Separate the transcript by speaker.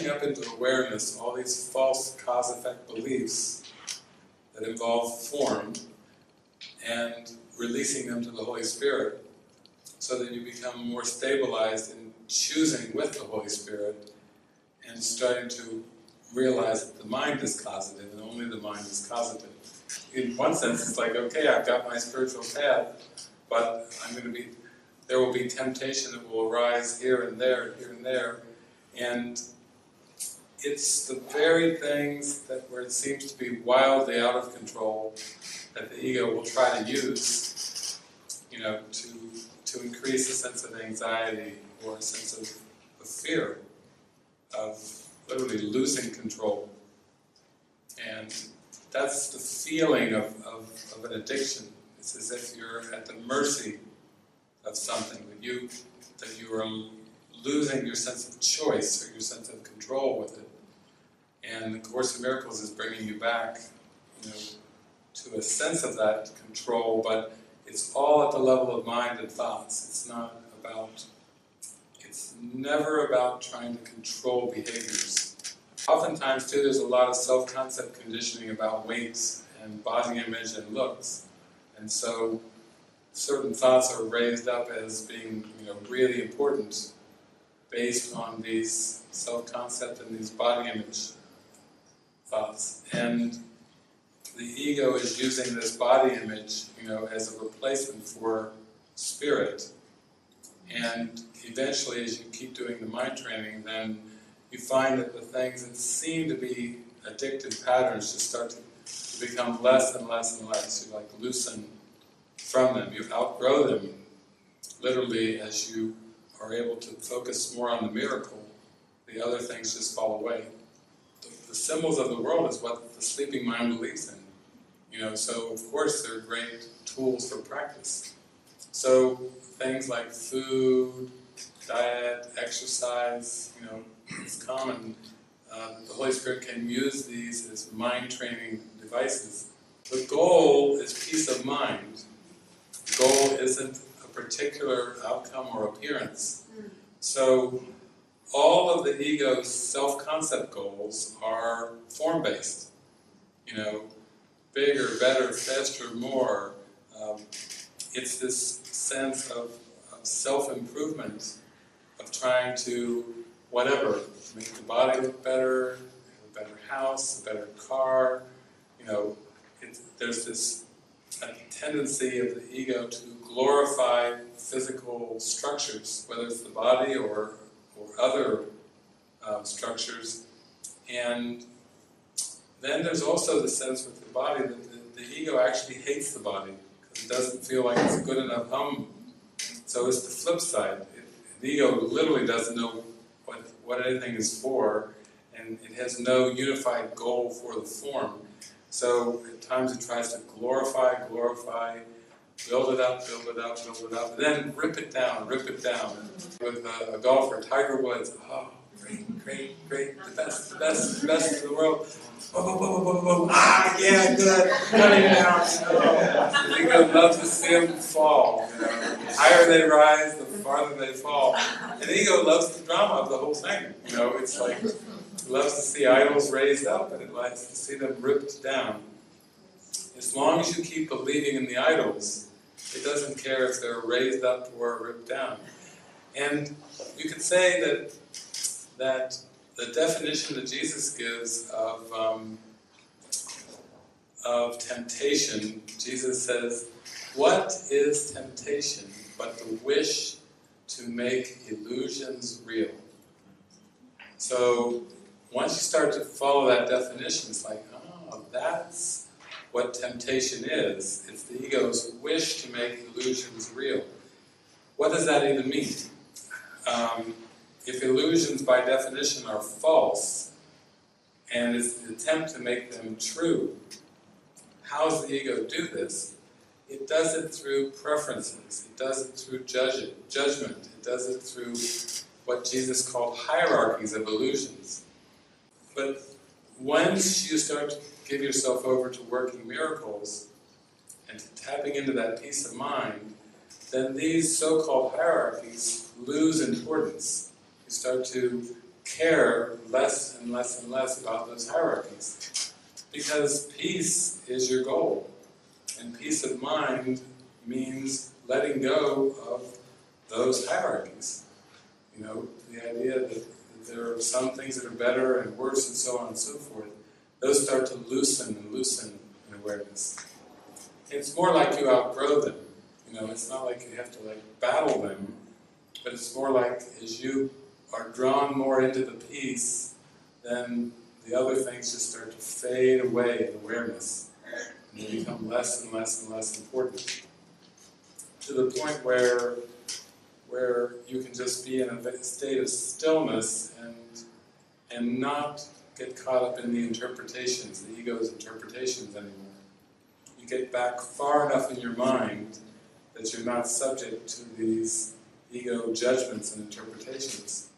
Speaker 1: flashing up into awareness all these false cause-effect beliefs that involve form, and releasing them to the Holy Spirit, so that you become more stabilized in choosing with the Holy Spirit, and starting to realize that the mind is causative, and only the mind is causative. In one sense, it's like, okay, I've got my spiritual path, but there will be temptation that will arise here and there, and it's the very things where it seems to be wildly out of control that the ego will try to use, to increase a sense of anxiety or a sense of fear, of literally losing control. And that's the feeling of an addiction. It's as if you're at the mercy of something, that you are losing your sense of choice or your sense of control with it. And the Course in Miracles is bringing you back, to a sense of that control, but it's all at the level of mind and thoughts. It's never about trying to control behaviors. Oftentimes too, there's a lot of self-concept conditioning about weights and body image and looks, and so certain thoughts are raised up as being, really important, based on these self-concept and these body image thoughts. And the ego is using this body image, as a replacement for spirit. And eventually, as you keep doing the mind training, then you find that the things that seem to be addictive patterns just start to become less and less and less. You loosen from them. You outgrow them, literally, as you are able to focus more on the miracle. The other things just fall away. The symbols of the world is what the sleeping mind believes in. So of course they're great tools for practice. So things like food, diet, exercise, it's common that the Holy Spirit can use these as mind training devices. The goal is peace of mind. The goal isn't a particular outcome or appearance. So all of the ego's self-concept goals are form-based. Bigger, better, faster, more. It's this sense of self-improvement, of trying to, make the body look better, a better house, a better car. There's this tendency of the ego to glorify physical structures, whether it's the body or other structures. And then there's also the sense with the body that the ego actually hates the body, because it doesn't feel like it's a good enough home. So it's the flip side. The ego literally doesn't know what anything is for, and it has no unified goal for the form. So at times it tries to glorify, build it up, and then rip it down. With a golfer, Tiger Woods, great, the best in the world. Yeah, good, cutting down. The ego loves to see them fall. The higher they rise, the farther they fall. And the ego loves the drama of the whole thing. It's like, it loves to see idols raised up, and it likes to see them ripped down. As long as you keep believing in the idols, it doesn't care if they're raised up or ripped down. And you could say that the definition that Jesus gives of temptation, Jesus says, what is temptation but the wish to make illusions real? So once you start to follow that definition, it's like, oh, that's what temptation is. It's the ego's wish to make illusions real. What does that even mean? If illusions by definition are false, and it's the attempt to make them true, how does the ego do this? It does it through preferences, it does it through judgment, it does it through what Jesus called hierarchies of illusions. But once you start to give yourself over to working miracles, and to tapping into that peace of mind, then these so-called hierarchies lose importance. You start to care less and less and less about those hierarchies. Because peace is your goal. And peace of mind means letting go of those hierarchies. You know, the idea that there are some things that are better and worse and so on and so forth, those start to loosen and loosen in awareness. It's more like you outgrow them. You know, it's not like you have to like battle them, but it's more like as you are drawn more into the peace, then the other things just start to fade away in awareness. And they become less and less and less important. To the point where you can just be in a state of stillness and not get caught up in the interpretations, the ego's interpretations anymore. You get back far enough in your mind that you're not subject to these ego judgments and interpretations.